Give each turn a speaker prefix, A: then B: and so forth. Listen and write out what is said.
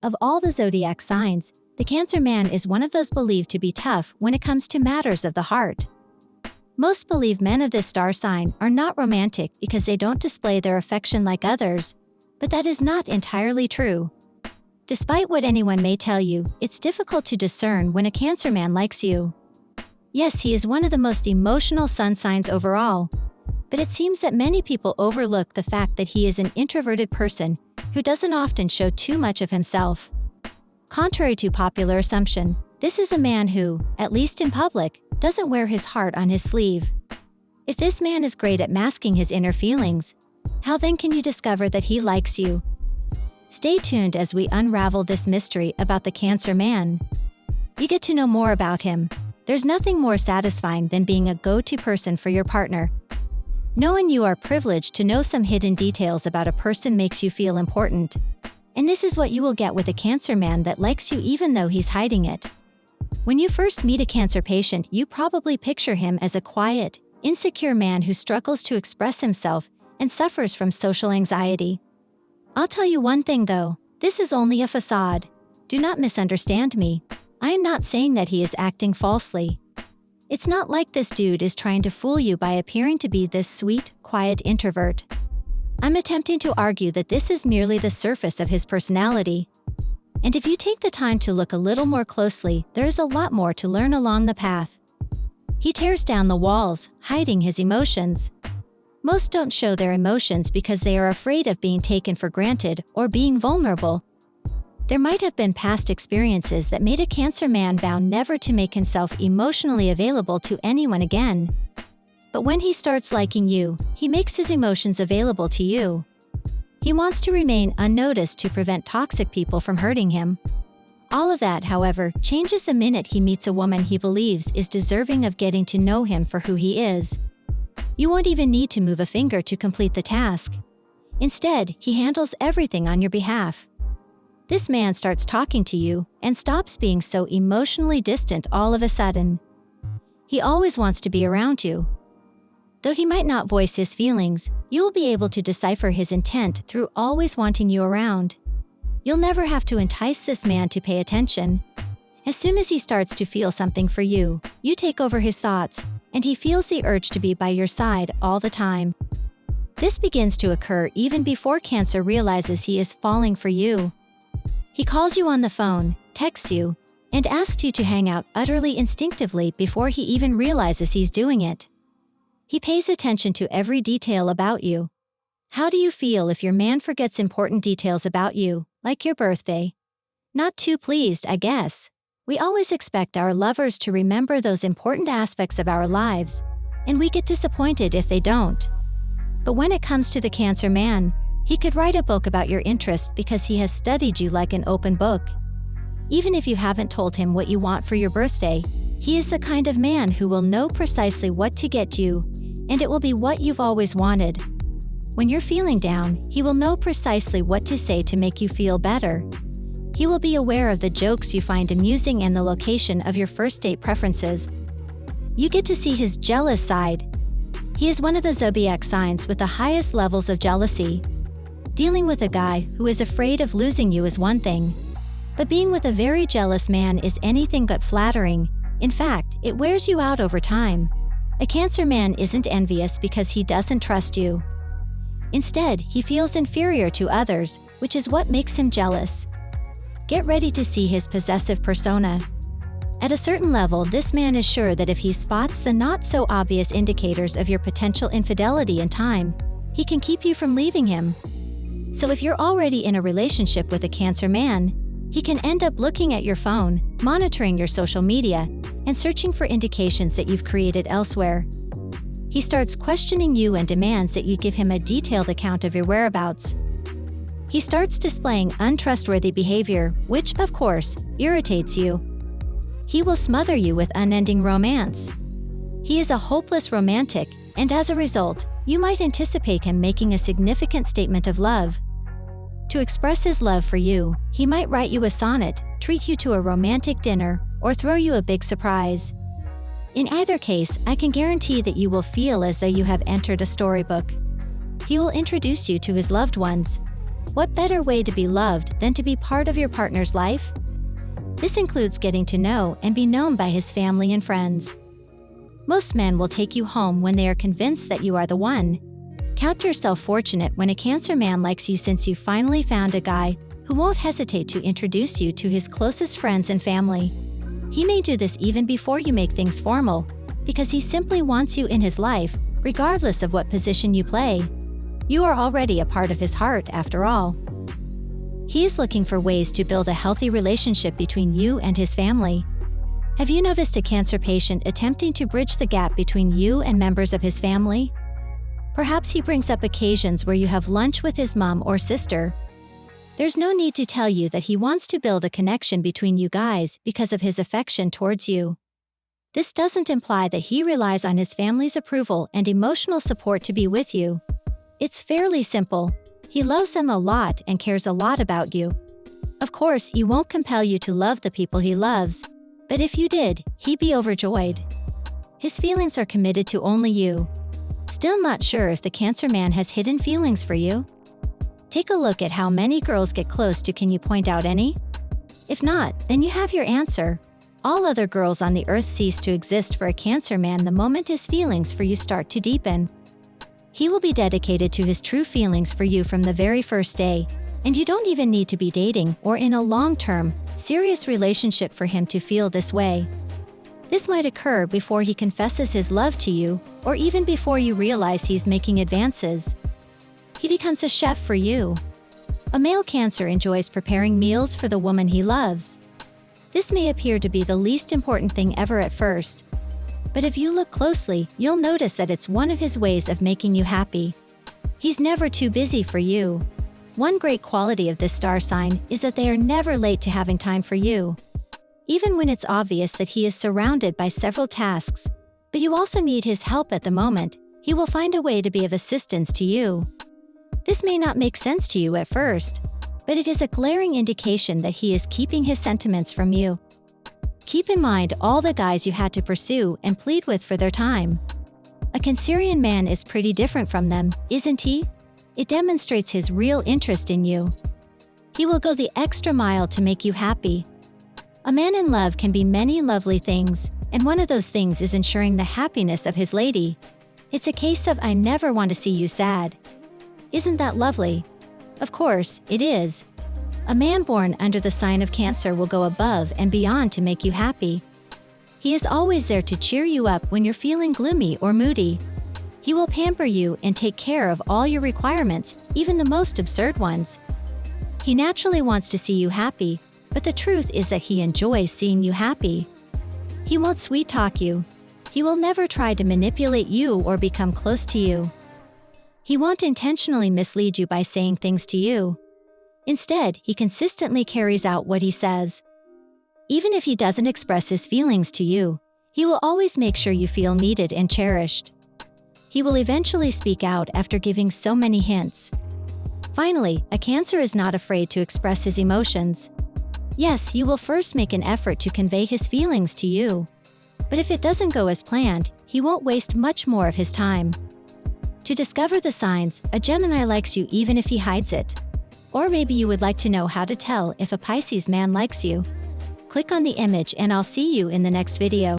A: Of all the zodiac signs, the Cancer man is one of those believed to be tough when it comes to matters of the heart. Most believe men of this star sign are not romantic because they don't display their affection like others, but that is not entirely true. Despite what anyone may tell you, it's difficult to discern when a Cancer man likes you. Yes, he is one of the most emotional sun signs overall, but it seems that many people overlook the fact that he is an introverted person who doesn't often show too much of himself. Contrary to popular assumption, this is a man who, at least in public, doesn't wear his heart on his sleeve. If this man is great at masking his inner feelings, how then can you discover that he likes you? Stay tuned as we unravel this mystery about the Cancer man. You get to know more about him. There's nothing more satisfying than being a go-to person for your partner. Knowing you are privileged to know some hidden details about a person makes you feel important. And this is what you will get with a Cancer man that likes you even though he's hiding it. When you first meet a Cancer patient, you probably picture him as a quiet, insecure man who struggles to express himself and suffers from social anxiety. I'll tell you one thing though, this is only a facade. Do not misunderstand me. I am not saying that he is acting falsely. It's not like this dude is trying to fool you by appearing to be this sweet, quiet introvert. I'm attempting to argue that this is merely the surface of his personality. And if you take the time to look a little more closely, there is a lot more to learn along the path. He tears down the walls, hiding his emotions. Most don't show their emotions because they are afraid of being taken for granted or being vulnerable. There might have been past experiences that made a Cancer man vow never to make himself emotionally available to anyone again. But when he starts liking you, he makes his emotions available to you. He wants to remain unnoticed to prevent toxic people from hurting him. All of that, however, changes the minute he meets a woman he believes is deserving of getting to know him for who he is. You won't even need to move a finger to complete the task. Instead, he handles everything on your behalf. This man starts talking to you and stops being so emotionally distant all of a sudden. He always wants to be around you. Though he might not voice his feelings, you will be able to decipher his intent through always wanting you around. You'll never have to entice this man to pay attention. As soon as he starts to feel something for you, you take over his thoughts, and he feels the urge to be by your side all the time. This begins to occur even before Cancer realizes he is falling for you. He calls you on the phone, texts you, and asks you to hang out utterly instinctively before he even realizes he's doing it. He pays attention to every detail about you. How do you feel if your man forgets important details about you, like your birthday? Not too pleased, I guess. We always expect our lovers to remember those important aspects of our lives, and we get disappointed if they don't. But when it comes to the Cancer man, he could write a book about your interests because he has studied you like an open book. Even if you haven't told him what you want for your birthday, he is the kind of man who will know precisely what to get you, and it will be what you've always wanted. When you're feeling down, he will know precisely what to say to make you feel better. He will be aware of the jokes you find amusing and the location of your first date preferences. You get to see his jealous side. He is one of the zodiac signs with the highest levels of jealousy. Dealing with a guy who is afraid of losing you is one thing, but being with a very jealous man is anything but flattering. In fact, it wears you out over time. A Cancer man isn't envious because he doesn't trust you. Instead, he feels inferior to others, which is what makes him jealous. Get ready to see his possessive persona. At a certain level, this man is sure that if he spots the not-so-obvious indicators of your potential infidelity in time, he can keep you from leaving him. So if you're already in a relationship with a Cancer man, he can end up looking at your phone, monitoring your social media, and searching for indications that you've created elsewhere. He starts questioning you and demands that you give him a detailed account of your whereabouts. He starts displaying untrustworthy behavior, which, of course, irritates you. He will smother you with unending romance. He is a hopeless romantic, and as a result, you might anticipate him making a significant statement of love. To express his love for you, he might write you a sonnet, treat you to a romantic dinner, or throw you a big surprise. In either case, I can guarantee that you will feel as though you have entered a storybook. He will introduce you to his loved ones. What better way to be loved than to be part of your partner's life? This includes getting to know and be known by his family and friends. Most men will take you home when they are convinced that you are the one. Count yourself fortunate when a Cancer man likes you, since you finally found a guy who won't hesitate to introduce you to his closest friends and family. He may do this even before you make things formal, because he simply wants you in his life, regardless of what position you play. You are already a part of his heart, after all. He is looking for ways to build a healthy relationship between you and his family. Have you noticed a Cancer patient attempting to bridge the gap between you and members of his family? Perhaps he brings up occasions where you have lunch with his mom or sister. There's no need to tell you that he wants to build a connection between you guys because of his affection towards you. This doesn't imply that he relies on his family's approval and emotional support to be with you. It's fairly simple. He loves them a lot and cares a lot about you. Of course, he won't compel you to love the people he loves, but if you did, he'd be overjoyed. His feelings are committed to only you. Still not sure if the Cancer man has hidden feelings for you? Take a look at how many girls get close to. Can you point out any? If not, then you have your answer. All other girls on the earth cease to exist for a Cancer man the moment his feelings for you start to deepen. He will be dedicated to his true feelings for you from the very first day, and you don't even need to be dating or in a long-term, serious relationship for him to feel this way. This might occur before he confesses his love to you, or even before you realize he's making advances. He becomes a chef for you. A male Cancer enjoys preparing meals for the woman he loves. This may appear to be the least important thing ever at first, but if you look closely, you'll notice that it's one of his ways of making you happy. He's never too busy for you. One great quality of this star sign is that they are never late to having time for you. Even when it's obvious that he is surrounded by several tasks, but you also need his help at the moment, he will find a way to be of assistance to you. This may not make sense to you at first, but it is a glaring indication that he is keeping his sentiments from you. Keep in mind all the guys you had to pursue and plead with for their time. A Cancerian man is pretty different from them, isn't he? It demonstrates his real interest in you. He will go the extra mile to make you happy. A man in love can be many lovely things, and one of those things is ensuring the happiness of his lady. It's a case of "I never want to see you sad." Isn't that lovely? Of course, it is. A man born under the sign of Cancer will go above and beyond to make you happy. He is always there to cheer you up when you're feeling gloomy or moody. He will pamper you and take care of all your requirements, even the most absurd ones. He naturally wants to see you happy, but the truth is that he enjoys seeing you happy. He won't sweet-talk you. He will never try to manipulate you or become close to you. He won't intentionally mislead you by saying things to you. Instead, he consistently carries out what he says. Even if he doesn't express his feelings to you, he will always make sure you feel needed and cherished. He will eventually speak out after giving so many hints. Finally, a Cancer is not afraid to express his emotions. Yes, he will first make an effort to convey his feelings to you. But if it doesn't go as planned, he won't waste much more of his time. To discover the signs, a Gemini likes you even if he hides it. Or maybe you would like to know how to tell if a Pisces man likes you. Click on the image and I'll see you in the next video.